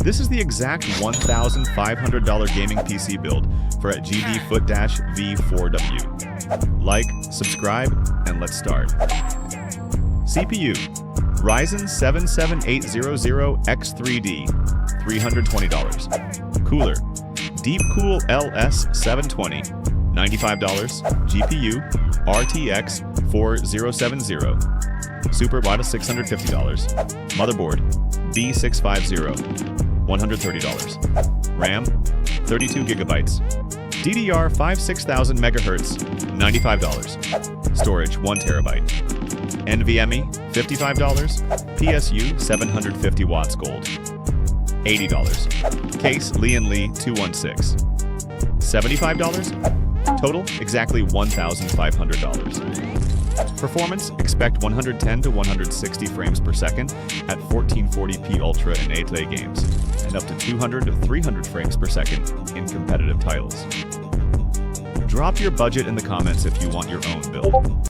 This is the exact $1,500 gaming PC build for at v4w. Like, subscribe, and let's start. CPU: Ryzen 7 7800X3D, $320. Cooler: Deepcool LS720, $95. GPU: RTX 4070, Super Wide $650. Motherboard: B650, $130. RAM: 32 gigabytes. DDR5 6000 megahertz, $95. Storage: 1 terabyte. NVMe: $55. PSU: 750 watts gold, $80. Case: Lee & Lee 216, $75. Total: exactly $1,500. Performance: expect 110 to 160 frames per second at 1440p Ultra in 8K games, and up to 200 to 300 frames per second in competitive titles. Drop your budget in the comments if you want your own build.